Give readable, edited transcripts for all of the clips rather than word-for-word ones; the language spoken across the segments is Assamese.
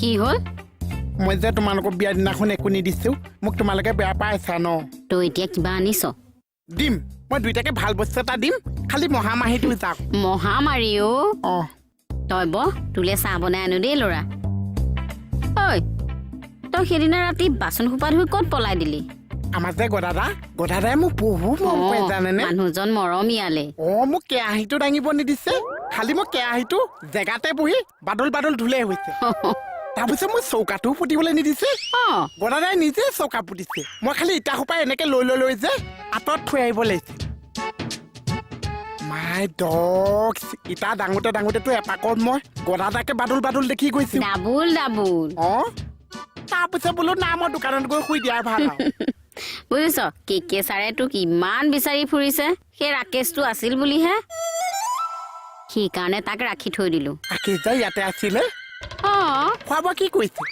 কি হ'ল মই যে তোমালোকৰ বিয়া দিনাখন একো নিদিছো মোক তোমালোকে বেয়া পাইছা ন তই এতিয়া কিবা আনিছ দিম মই দুইটাকে ভাল বস্তু এটা দিম খালি মহামাহীটো যাওক মহামাৰী অ তই তোলে চাহ বনাই আনো দেই ল'ৰা ঐ তই সেইদিনা ৰাতি বাচন সোপা ধুই ক'ত পলাই দিলি আমাৰ যে গদাদাই মোক বহুত মৰম কৰে জানেনে মানুহজন মৰমীয়ালে অ মোক কেৰাহীটো দাঙিব নিদিছে খালি মই কেৰাহীটো জেগাতে বহি বাদল ধুলে হৈছে তাৰপিছত মই চৌকাটোও পুতিবলৈ নিদিছে গদাদাই নিজে চৌকা পুতিছে মই খালি ইটা সোপা এনেকে লৈ যে আঁতৰত থৈ আহিব লাগিছে মাই ডগছ ইটা ডাঙোতেতো এপাকত মই গদাদাকে বাদল দেখি গৈছো ডাবুল অ তাৰপিছত বোলো না মই দোকানত গৈ শুই দিয়াই ভাল আৰু বুজিছ কেকে ছাৰে তোক ইমান বিচাৰি ফুৰিছে সেই ৰাকেশটো আছিল বুলিহে সেইকাৰণে তাক ৰাখি থৈ দিলো ৰাকেশ যে ইয়াতে আছিলে খোৱা বোৱা কি কৰিছে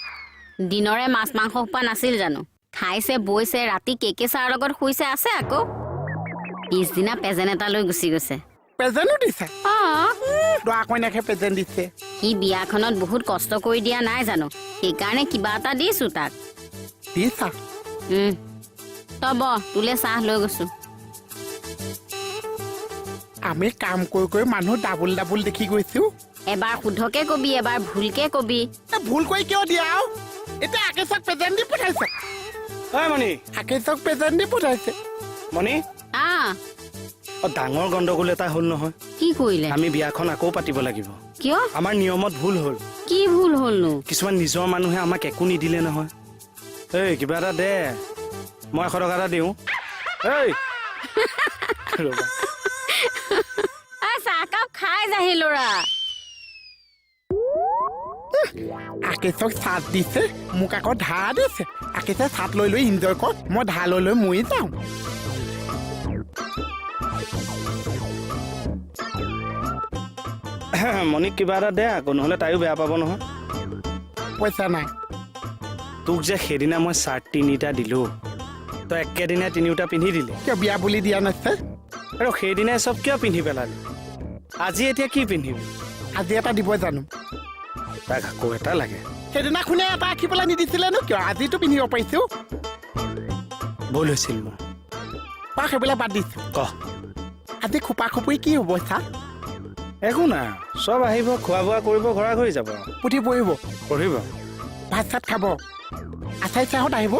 দিনৰে মাছ মাংস সোপা নাছিল জানো খাইছে বৈছে ৰাতি কেকে ছাৰৰ লগত শুইছে আছে আকৌ পিছদিনা পেজেণ্ট এটা লৈ গুচি গৈছে প্ৰেজেণ্টো দিছে দৰা কইনাকে প্ৰেজেণ্ট দিছে সি বিয়াখনত বহুত কষ্ট কৰি দিয়া নাই জানো সেইকাৰণে কিবা এটা দিছো তাক দিছা তই তোলে চাহ লৈ গৈছো আমি কাম কৰি মানুহ ডাবুল দেখি গৈছো এবাৰ শুদ্ধকে কবি এবাৰ ভুলকে কবি ভুল কৰি কিয় দিয়া এতিয়া আকেশক প্ৰেজেণ্ট দি পঠাইছে মণি আকেশক প্ৰেজেণ্ট দি পঠাইছে মণি ডাঙৰ গণ্ডগোল এটা হ'ল নহয় কি কৰিলে আমি বিয়াখন আকৌ পাতিব লাগিব কিয় আমাৰ নিয়মত ভুল হ'ল কি ভুল হ'লনো কিছুমান নিজৰ মানুহে আমাক একো নিদিলে নহয় এই কিবা এটা দে মই 100 টকা এটা দিওঁ চাহকাপ খাই যাহি ল'ৰা আকেশক চাট দিছে মোক আকৌ ধাৰ দিছে আকেশে চাট লৈ এনজয় কৰ মই ধাৰ লৈ মৰি যাওঁ মণিক কিবা এটা দে আকৌ নহ'লে তাইও বেয়া পাব নহয় পইচা নাই তোক যে সেইদিনা মই চাৰ্ট 3টা দিলো তই একেদিনাই 3টা পিন্ধি দিলি কিয় বিয়া বুলি দিয়া নাছে আৰু সেইদিনাই চব কিয় পিন্ধি পেলালি আজি এতিয়া কি পিন্ধিবি আজি এটা দিব জানো তাক আকৌ এটা লাগে সেইদিনাখনে এটা আঁকি পেলাই নিদিছিলেনো কিয় আজিতো পিন্ধিব পাৰিছো ভুল হৈছিল মোৰ সেইবিলাক বাদ দিছো ক আজি খোপা খোপুৰি কি হ'ব চা একো নাই চব আহিব খোৱা বোৱা কৰিব ঘৰা ঘৰি যাব পুথি পঢ়িব ভাত চাত খাব আচাই চাহত আহিব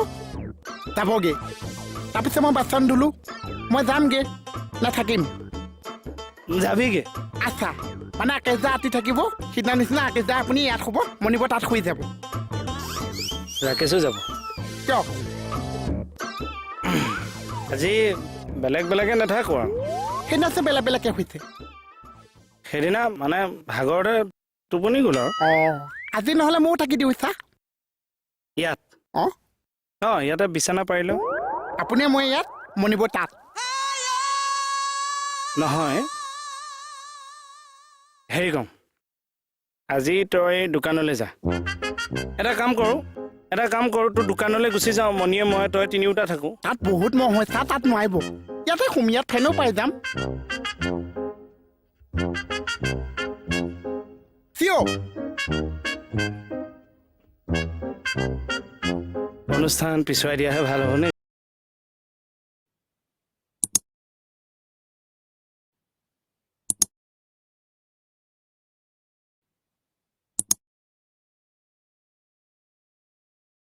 যাবগে তাৰপিছত মই বাচন ধুলো মই যামগে নাথাকিম যাবিগে আচ্ছা মানে আকেশ দা আতি থাকিব সিদিনা নিচিনা আকেশ দা আপুনি ইয়াত শুব মণিব তাত শুই যাব ৰাকেশো যাব কিয় আজি বেলেগে নাথাকো আৰু সেইদিনা যে বেলেগকে শুইছে সেইদিনা মানে ভাগৰতে টোপনি গ'ল আৰু আজি নহ'লে ময়ো থাকি দিওঁ চা ইয়াত ইয়াতে বিচনা পাৰিলো আপুনি মই ইয়াত মণিব তাত নহয় হেৰি কম আজি তই দোকানলৈ যা এটা কাম কৰোঁ তোৰ দোকানলৈ গুচি যাওঁ মণিয়ে মই তই 3টা থাকো তাত বহুত মহ হয় চা তাত নোৱাৰিব ইয়াতে সুমিয়াত ফেনো পাই যাম অনুষ্ঠান পিছুৱাই দিয়াহে ভাল হ'ব নে